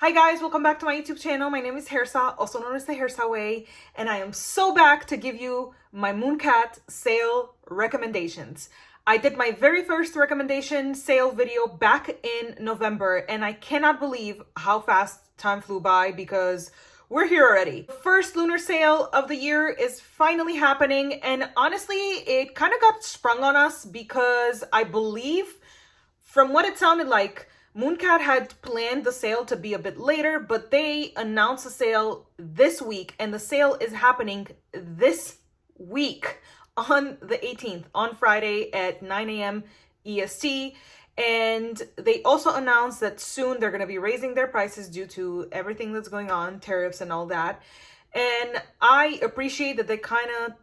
Hi guys, welcome back to my YouTube channel. My name is Hairsa, also known as the Hairsa Way, and I am so back to give you my Mooncat sale recommendations. I did my very first recommendation sale video back in November, and I cannot believe how fast time flew by because we're here already. The first lunar sale of the year is finally happening, and honestly, it kind of got sprung on us because I believe, from what it sounded like, Mooncat had planned the sale to be a bit later, but they announced the sale this week, and the sale is happening this week on the 18th, on Friday at 9 a.m. EST. And they also announced that soon they're going to be raising their prices due to everything that's going on, tariffs and all that. And I appreciate that they kind of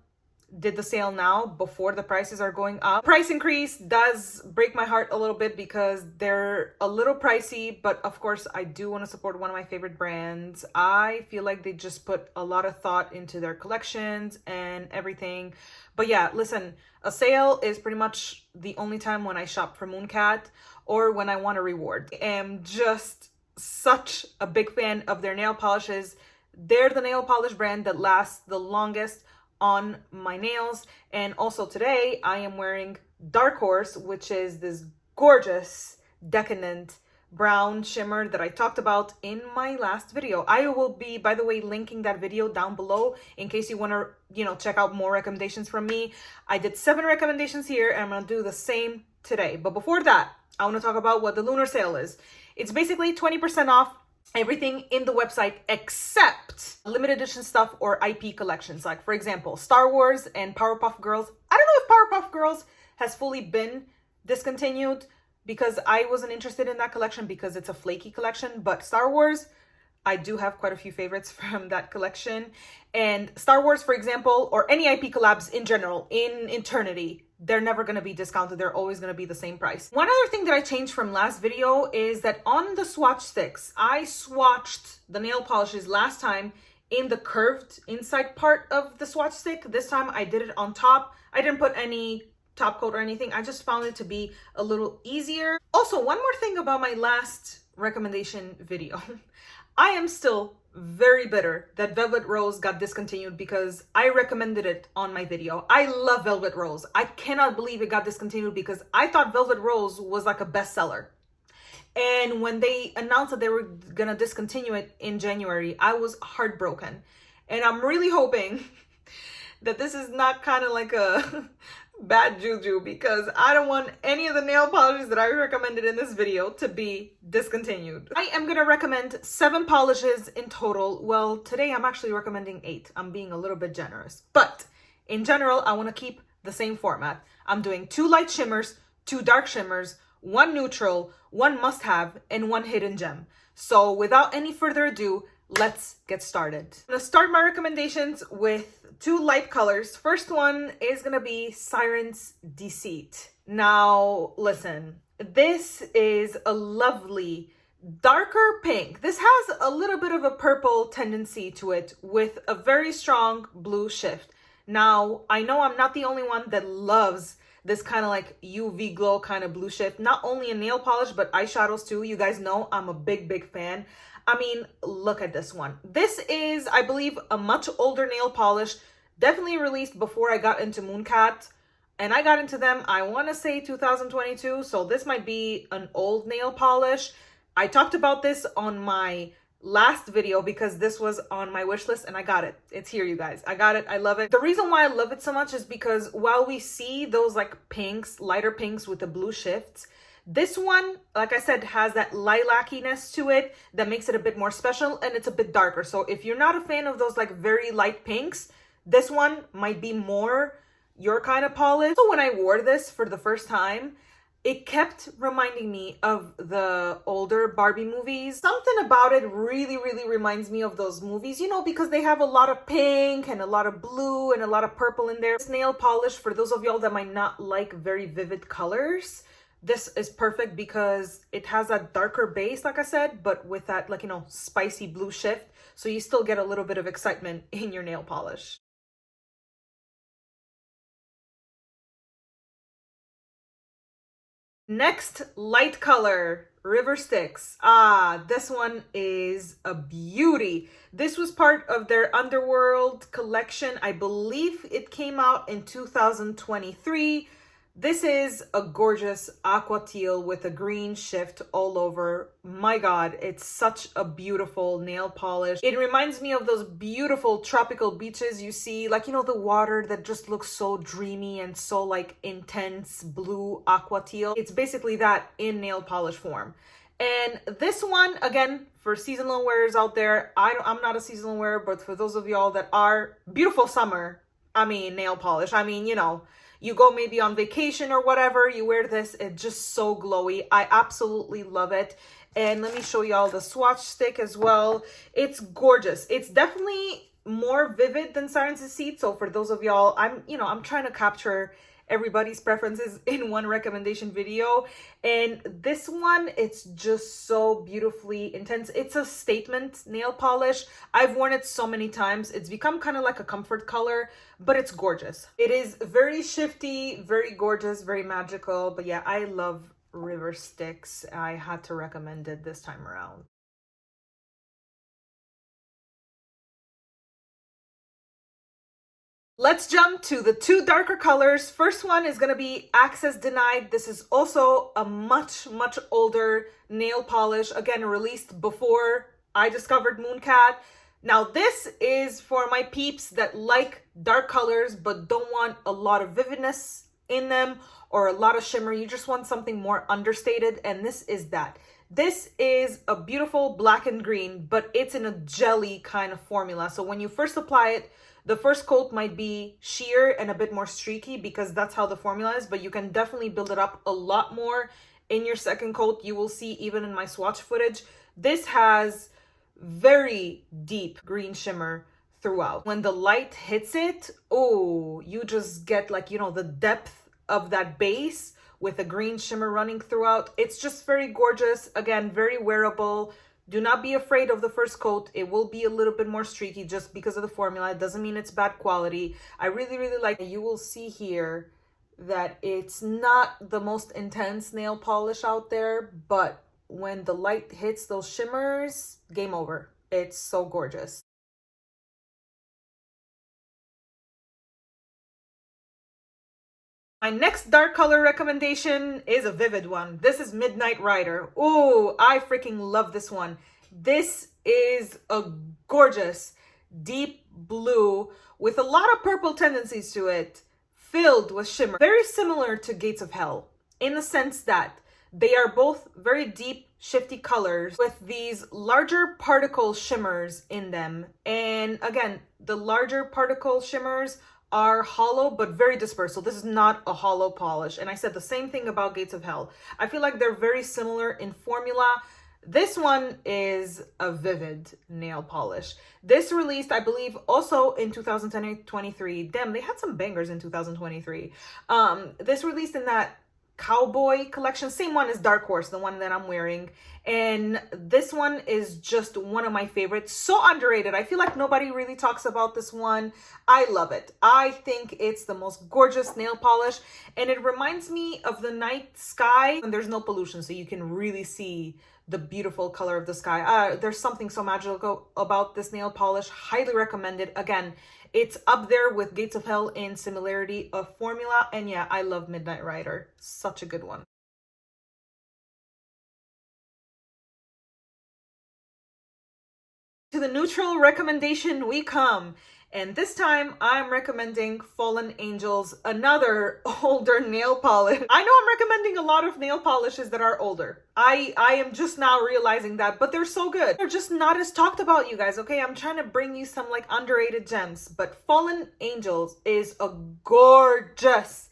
did the sale now before the prices are going up. Price increase does break my heart a little bit because they're a little pricey, but of course I do want to support one of my favorite brands. I feel like they just put a lot of thought into their collections and everything. But yeah, listen, a sale is pretty much the only time when I shop for Mooncat or when I want a reward. I am just such a big fan of their nail polishes. They're the nail polish brand that lasts the longest on my nails. And also today I am wearing Dark Horse, which is this gorgeous decadent brown shimmer that I talked about in my last video. I will be, by the way, linking that video down below in case you want to, check out more recommendations from me. I did 7 recommendations here and I'm going to do the same today. But before that, I want to talk about what the lunar sale is. It's basically 20% off everything in the website except limited edition stuff or IP collections. Like, for example, Star Wars and Powerpuff Girls. I don't know if Powerpuff Girls has fully been discontinued because I wasn't interested in that collection because it's a flaky collection. But Star Wars, I do have quite a few favorites from that collection. And Star Wars, for example, or any IP collabs in general, in Eternity, they're never going to be discounted. They're always going to be the same price. One other thing that I changed from last video is that on the swatch sticks, I swatched the nail polishes last time in the curved inside part of the swatch stick. This time I did it on top. I didn't put any top coat or anything. I just found it to be a little easier. Also, one more thing about my last recommendation video. I am still very bitter that Velvet Rose got discontinued because I recommended it on my video. I love Velvet Rose. I cannot believe it got discontinued because I thought Velvet Rose was like a bestseller. And when they announced that they were gonna discontinue it in January, I was heartbroken. And I'm really hoping that this is not kind of like a bad juju because I don't want any of the nail polishes that I recommended in this video to be discontinued. I am going to recommend 7 polishes in total. Well, today I'm actually recommending 8. I'm being a little bit generous. But in general, I want to keep the same format. I'm doing 2 light shimmers, 2 dark shimmers, 1 neutral, 1 must-have, and 1 hidden gem. So without any further ado, let's get started. I'm going to start my recommendations with 2 light colors. First one is going to be Siren's Deceit. Now, listen, this is a lovely darker pink. This has a little bit of a purple tendency to it with a very strong blue shift. Now, I know I'm not the only one that loves this kind of like UV glow kind of blue shift, not only in nail polish, but eyeshadows too. You guys know I'm a big fan. I mean, look at this one. This is, I believe, a much older nail polish, definitely released before I got into Mooncat. And I got into them, I want to say 2022. So this might be an old nail polish. I talked about this on my last video because this was on my wish list and I got it. It's here, you guys. I got it. I love it. The reason why I love it so much is because while we see those like pinks, lighter pinks with the blue shifts, this one, like I said, has that lilac-iness to it that makes it a bit more special, and it's a bit darker. So if you're not a fan of those like very light pinks, this one might be more your kind of polish. So when I wore this for the first time, it kept reminding me of the older Barbie movies. Something about it really reminds me of those movies, because they have a lot of pink and a lot of blue and a lot of purple in there. This nail polish, for those of y'all that might not like very vivid colors, this is perfect because it has that darker base, like I said, but with that spicy blue shift. So you still get a little bit of excitement in your nail polish. Next light color River Styx. Ah, this one is a beauty. This was part of their Underworld collection. I believe it came out in 2023. This is a gorgeous aqua teal with a green shift all over. My God, it's such a beautiful nail polish. It reminds me of those beautiful tropical beaches you see, like, you know, the water that just looks so dreamy and so like intense blue aqua teal. It's basically that in nail polish form. And this one, again, for seasonal wearers out there, I'm not a seasonal wearer, but for those of y'all that are, beautiful summer, nail polish. You know, you go maybe on vacation or whatever, you wear this, it's just so glowy. I absolutely love it. And let me show y'all the swatch stick as well. It's gorgeous. It's definitely more vivid than Siren's Deceit. So for those of y'all, I'm trying to capture everybody's preferences in one recommendation video, and this one, it's just so beautifully intense. It's a statement nail polish. I've worn it so many times. It's become kind of like a comfort color, but it's gorgeous. It is very shifty, very gorgeous, very magical. But yeah, I love River Styx. I had to recommend it this time around. Let's jump to the two darker colors. First one is going to be Access Denied. This is also a much older nail polish, again released before I discovered Mooncat. Now this is for my peeps that like dark colors but don't want a lot of vividness in them or a lot of shimmer. You just want something more understated, and this is that. This is a beautiful black and green, but it's in a jelly kind of formula. So when you first apply it, the first coat might be sheer and a bit more streaky because that's how the formula is, but you can definitely build it up a lot more in your second coat. You will see even in my swatch footage, this has very deep green shimmer throughout. When the light hits it, oh, you just get like, you know, the depth of that base with a green shimmer running throughout. It's just very gorgeous. Again, very wearable. Do not be afraid of the first coat. It will be a little bit more streaky just because of the formula. It doesn't mean it's bad quality. I really like it. You will see here that it's not the most intense nail polish out there, but when the light hits those shimmers, game over. It's so gorgeous. My next dark color recommendation is a vivid one. This is Midnight Rider. Oh, I freaking love this one. This is a gorgeous deep blue with a lot of purple tendencies to it, filled with shimmer. Very similar to Gates of Hell in the sense that they are both very deep, shifty colors with these larger particle shimmers in them. And again, the larger particle shimmers are hollow but very dispersed. So this is not a hollow polish. And I said the same thing about Gates of Hell. I feel like they're very similar in formula. This one is a vivid nail polish. This released, I believe, also in 2023. Damn, they had some bangers in 2023. This released in that cowboy collection, same one as Dark Horse, the one that I'm wearing. And this one is just one of my favorites. So underrated. I feel like nobody really talks about this one. I love it. I think it's the most gorgeous nail polish, and it reminds me of the night sky when there's no pollution, so you can really see the beautiful color of the sky. There's something so magical about this nail polish. Highly recommend it. Again, it's up there with Gates of Hell in similarity of formula. And yeah, I love Midnight Rider. Such a good one. To the neutral recommendation we come. And this time I'm recommending Fallen Angels, another older nail polish. I know I'm recommending a lot of nail polishes that are older. I am just now realizing that, but they're so good. They're just not as talked about, you guys, okay? I'm trying to bring you some like underrated gems, but Fallen Angels is a gorgeous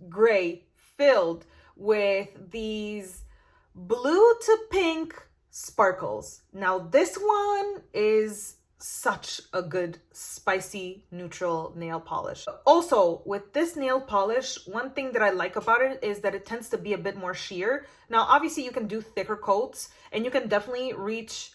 gray filled with these blue to pink sparkles. Now this one is such a good spicy neutral nail polish. Also, with this nail polish, one thing that I like about it is that it tends to be a bit more sheer. Now obviously you can do thicker coats and you can definitely reach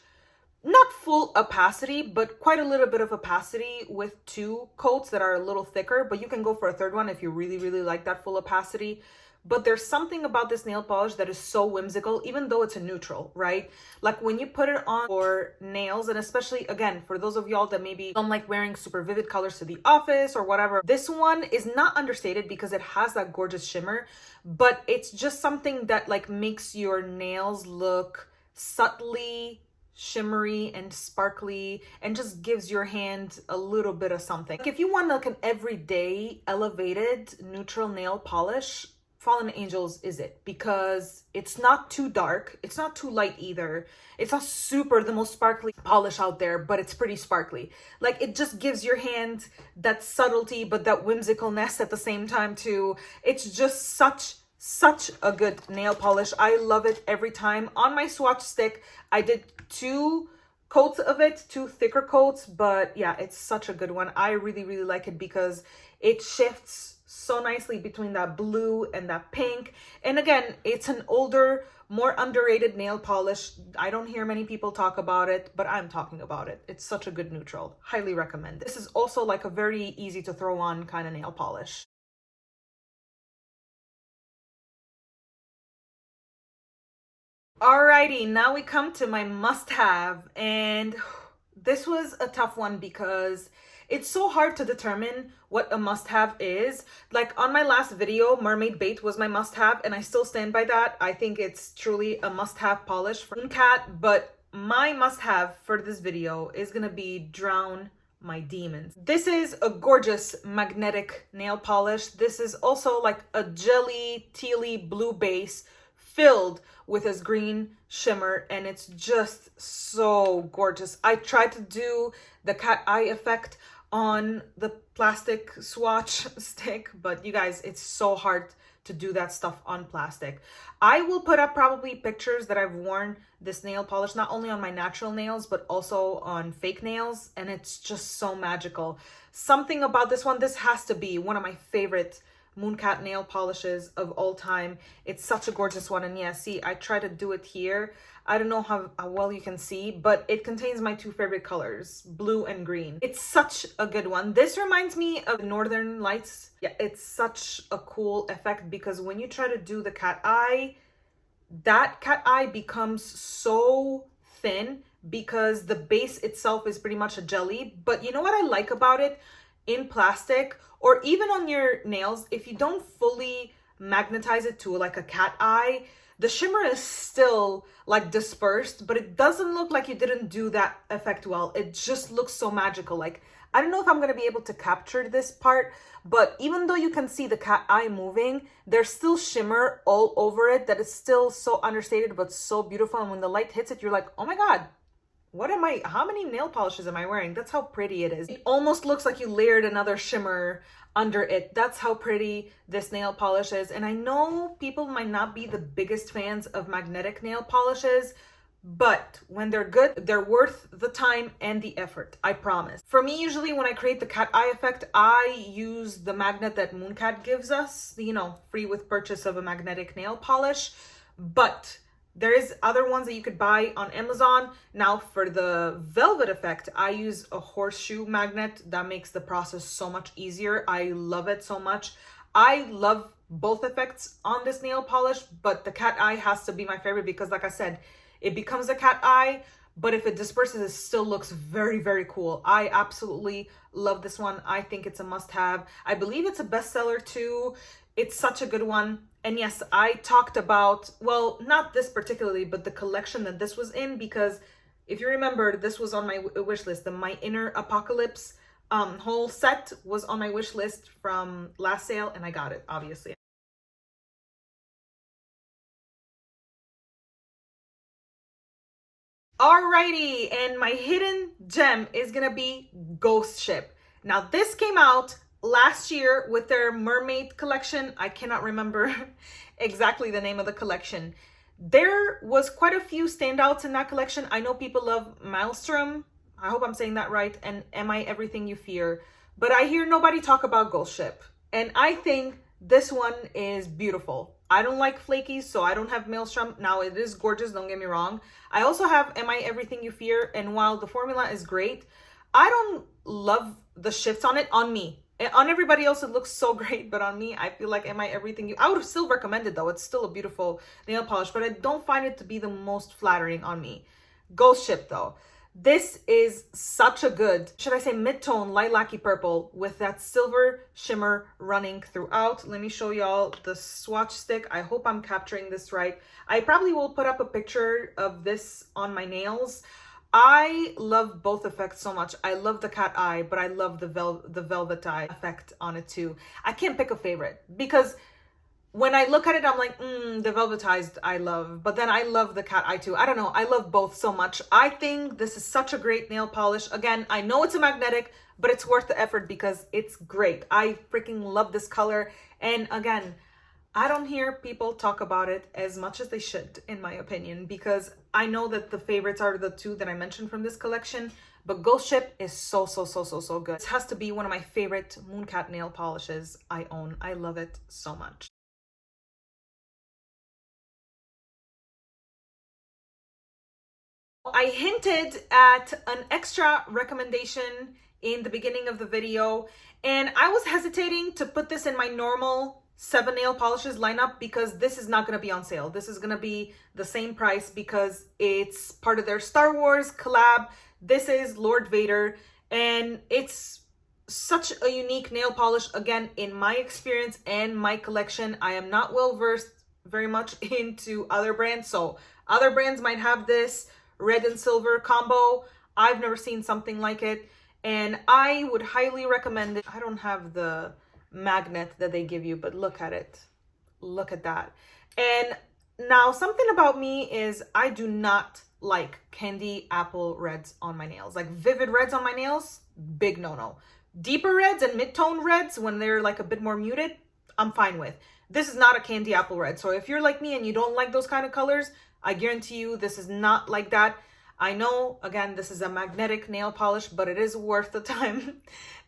not full opacity, but quite a little bit of opacity with two coats that are a little thicker, but you can go for a third one if you really like that full opacity. but there's something about this nail polish that is so whimsical, even though it's a neutral, right? Like when you put it on your nails, and especially again, for those of y'all that maybe don't like wearing super vivid colors to the office or whatever, this one is not understated because it has that gorgeous shimmer, but it's just something that like makes your nails look subtly shimmery and sparkly and just gives your hand a little bit of something. Like if you want like an everyday elevated neutral nail polish, Fallen Angels is it, because it's not too dark, it's not too light either, it's not super the most sparkly polish out there, but it's pretty sparkly. Like it just gives your hand that subtlety but that whimsicalness at the same time too. It's just such a good nail polish. I love it every time. On my swatch stick, I did 2 coats of it, 2 thicker coats, but yeah, it's such a good one. I really like it because it shifts so nicely between that blue and that pink. And again, it's an older, more underrated nail polish. I don't hear many people talk about it, but I'm talking about it. It's such a good neutral. Highly recommend it. This is also like a very easy to throw on kind of nail polish. Alrighty, now we come to my must-have, and this was a tough one because it's so hard to determine what a must-have is. Like on my last video, Mermaid Bait was my must-have, and I still stand by that. I think it's truly a must-have polish for Mooncat, but my must-have for this video is gonna be Drown My Demons. This is a gorgeous magnetic nail polish. This is also like a jelly, tealy blue base filled with this green shimmer, and it's just so gorgeous. I tried to do the cat eye effect on the plastic swatch stick, but you guys, it's so hard to do that stuff on plastic. I will put up probably pictures that I've worn this nail polish, not only on my natural nails, but also on fake nails, and it's just so magical. Something about this one, this has to be one of my favorite Mooncat nail polishes of all time. It's such a gorgeous one, and yeah, see, I try to do it here. I don't know how well you can see, but it contains my 2 favorite colors, blue and green. It's such a good one. This reminds me of Northern Lights. Yeah, it's such a cool effect because when you try to do the cat eye, that cat eye becomes so thin because the base itself is pretty much a jelly. But you know what I like about it? In plastic or even on your nails, if you don't fully magnetize it to like a cat eye, the shimmer is still like dispersed, but it doesn't look like you didn't do that effect well. It just looks so magical. Like, I don't know if I'm going to be able to capture this part, but even though you can see the cat eye moving, there's still shimmer all over it that is still so understated, but so beautiful. And when the light hits it, you're like, oh my God, how many nail polishes am I wearing? That's how pretty it is. It almost looks like you layered another shimmer under it. That's how pretty this nail polish is. And I know people might not be the biggest fans of magnetic nail polishes, but when they're good, they're worth the time and the effort, I promise. For me, usually when I create the cat eye effect, I use the magnet that Mooncat gives us, you know, free with purchase of a magnetic nail polish. But there is other ones that you could buy on Amazon. Now for the velvet effect, I use a horseshoe magnet that makes the process so much easier. I love it so much. I love both effects on this nail polish, but the cat eye has to be my favorite because like I said, it becomes a cat eye, but if it disperses, it still looks very cool. I absolutely love this one. I think it's a must-have. I believe it's a bestseller too. It's such a good one. And yes, I talked about, well, not this particularly, but the collection that this was in, because if you remember, this was on my wish list. The My Inner Apocalypse whole set was on my wish list from last sale, and I got it, obviously. Alrighty, and my hidden gem is gonna be Ghost Ship. Now, this came out last year with their mermaid collection. I cannot remember exactly the name of the collection. There was quite a few standouts in that collection. I know people love Maelstrom, I hope I'm saying that right, and Am I Everything You Fear, but I hear nobody talk about Ghost Ship, and I think this one is beautiful. I don't like flakies, so I don't have Maelstrom. Now, it is gorgeous, don't get me wrong. I also have Am I Everything You Fear, and while the formula is great, I don't love the shifts on it, on me. On everybody else, it looks so great, but on me, I feel like, am I everything I would still recommend it though. It's still a beautiful nail polish, but I don't find it to be the most flattering on me. Ghost Ship though. This is such a good, should I say, mid-tone lilac-y purple with that silver shimmer running throughout. Let me show y'all the swatch stick. I hope I'm capturing this right. I probably will put up a picture of this on my nails. I love both effects so much. I love the cat eye, but I love the velvet eye effect on it too. I can't pick a favorite because when I look at it, I'm like, the velvetized I love, but then I love the cat eye too. I don't know. I love both so much. I think this is such a great nail polish. Again, I know it's a magnetic, but it's worth the effort because it's great. I freaking love this color. And again, I don't hear people talk about it as much as they should, in my opinion, because I know that the favorites are the two that I mentioned from this collection, but Ghost Ship is so good. This has to be one of my favorite Mooncat nail polishes I own. I love it so much. I hinted at an extra recommendation in the beginning of the video, and I was hesitating to put this in my normal 7 nail polishes lineup because this is not going to be on sale. This is going to be the same price because it's part of their Star Wars collab. This is Lord Vader, and it's such a unique nail polish. Again, in my experience and my collection, I am not well versed very much into other brands, so other brands might have this red and silver combo. I've never seen something like it, and I would highly recommend it. I don't have the magnet that they give you, but look at it. Look at that. And now something about me is I do not like candy apple reds on my nails. Like vivid reds on my nails, big no-no. Deeper reds and mid-tone reds when they're like a bit more muted, I'm fine with. This is not a candy apple red. So if you're like me and you don't like those kind of colors, I guarantee you this is not like that. I know, again, this is a magnetic nail polish, but it is worth the time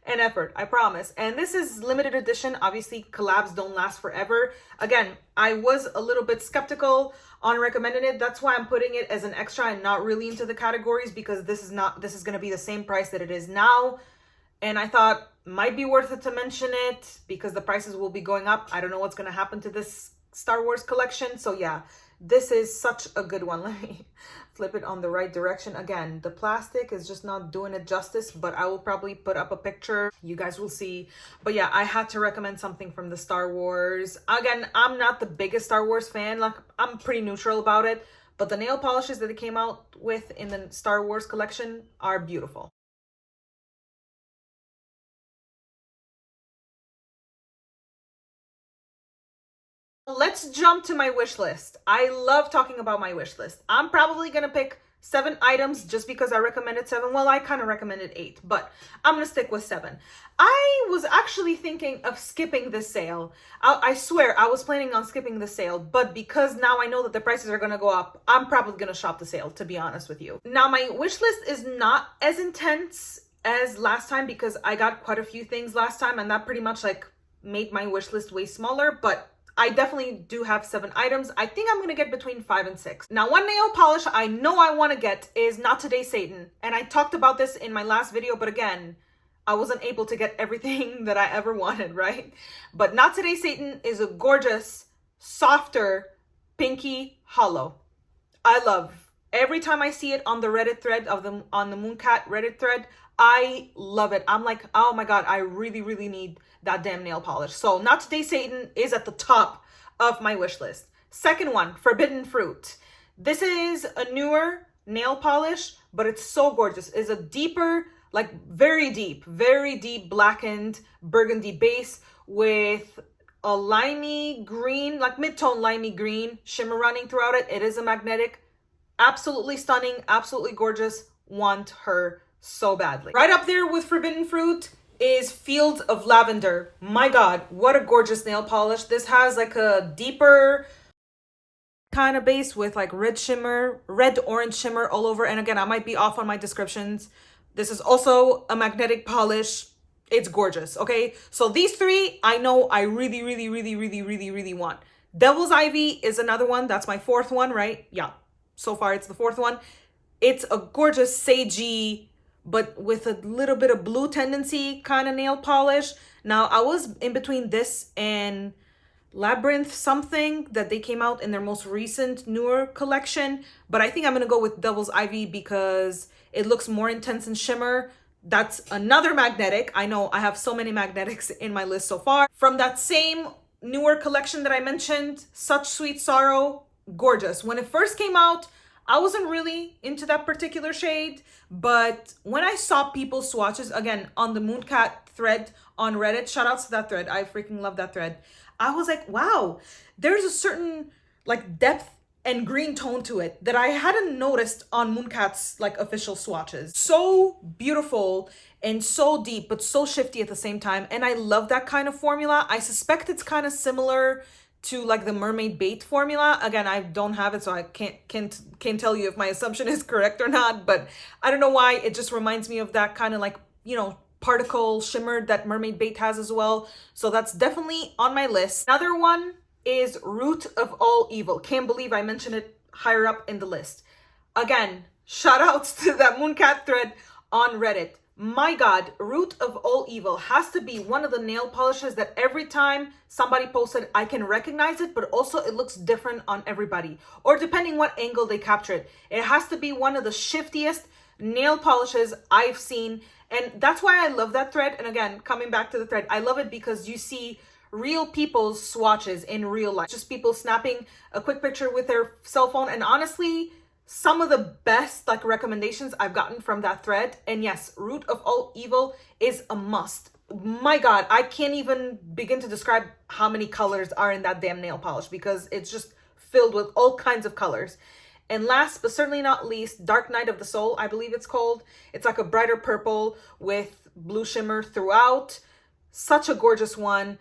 and effort, I promise. And this is limited edition. Obviously, collabs don't last forever. Again, I was a little bit skeptical on recommending it. That's why I'm putting it as an extra and not really into the categories, because this is going to be the same price that it is now. And I thought might be worth it to mention it because the prices will be going up. I don't know what's going to happen to this Star Wars collection. So yeah, this is such a good one. Let me flip it on the right direction. Again, the plastic is just not doing it justice, but I will probably put up a picture. You guys will see. But yeah, I had to recommend something from the Star Wars. Again, I'm not the biggest Star Wars fan. Like, I'm pretty neutral about it. But the nail polishes that they came out with in the Star Wars collection are beautiful. Let's jump to my wish list. I love talking about my wish list. I'm probably going to pick 7 items just because I recommended 7. Well, I kind of recommended 8, but I'm going to stick with 7. I was actually thinking of skipping this sale. I swear I was planning on skipping the sale, but because now I know that the prices are going to go up, I'm probably going to shop the sale, to be honest with you. Now, my wish list is not as intense as last time because I got quite a few things last time, and that pretty much like made my wish list way smaller, but I definitely do have 7 items. I think I'm going to get between 5 and 6. Now, one nail polish I know I want to get is Not Today Satan. And I talked about this in my last video, but again, I wasn't able to get everything that I ever wanted, right? But Not Today Satan is a gorgeous, softer, pinky hollow. I love. Every time I see it on the Reddit thread on the Mooncat Reddit thread, I love it. I'm like, oh my God, I really, really need that damn nail polish. So Not Today Satan is at the top of my wish list. Second one, Forbidden Fruit. This is a newer nail polish, but it's so gorgeous. It's a deeper, like very deep blackened burgundy base with a limey green, like mid-tone limey green shimmer running throughout it. It is a magnetic. Absolutely stunning, absolutely gorgeous. Want her so badly. Right up there with Forbidden Fruit is Fields of Lavender. My God, what a gorgeous nail polish. This has like a deeper kind of base with like red orange shimmer all over. And again, I might be off on my descriptions. This is also a magnetic polish. It's gorgeous, okay? So these 3, I know I really, really, really, really, really, really want. Devil's Ivy is another one. That's my 4th one, right? Yeah, so far it's the 4th one. It's a gorgeous sagey but with a little bit of blue tendency kind of nail polish. Now, I was in between this and Labyrinth something that they came out in their most recent newer collection, but I think I'm gonna go with Devil's Ivy because it looks more intense in shimmer. That's another magnetic. I know I have so many magnetics in my list so far. From that same newer collection that I mentioned, Such Sweet Sorrow, gorgeous. When it first came out, I wasn't really into that particular shade, but when I saw people's swatches, again, on the Mooncat thread on Reddit, shout outs to that thread, I freaking love that thread. I was like, wow, there's a certain like depth and green tone to it that I hadn't noticed on Mooncat's like official swatches. So beautiful and so deep, but so shifty at the same time. And I love that kind of formula. I suspect it's kind of similar to like the Mermaid Bait formula. Again, I don't have it, so I can't tell you if my assumption is correct or not, but I don't know why. It just reminds me of that kind of like, you know, particle shimmer that Mermaid Bait has as well. So that's definitely on my list. Another one is Root of All Evil. Can't believe I mentioned it higher up in the list. Again, shout outs to that Mooncat thread on Reddit. My God, Root of All Evil has to be one of the nail polishes that every time somebody posted, I can recognize it, but also it looks different on everybody, or depending what angle they capture it. It has to be one of the shiftiest nail polishes I've seen. And that's why I love that thread. And again, coming back to the thread, I love it because you see real people's swatches in real life. Just people snapping a quick picture with their cell phone. And honestly, some of the best like recommendations I've gotten from that thread. And yes, Root of All Evil is a must. My God, I can't even begin to describe how many colors are in that damn nail polish because it's just filled with all kinds of colors. And last but certainly not least, Dark Night of the Soul, I believe it's called. It's like a brighter purple with blue shimmer throughout. Such a gorgeous one.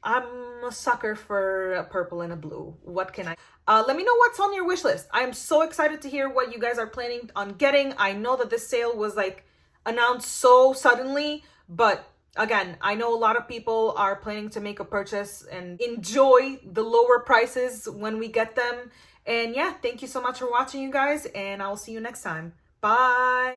I'm a sucker for a purple and a blue. What can I... let me know what's on your wish list. I'm so excited to hear what you guys are planning on getting. I know that this sale was like announced so suddenly, but again, I know a lot of people are planning to make a purchase and enjoy the lower prices when we get them. And yeah, thank you so much for watching, you guys, and I will see you next time. Bye.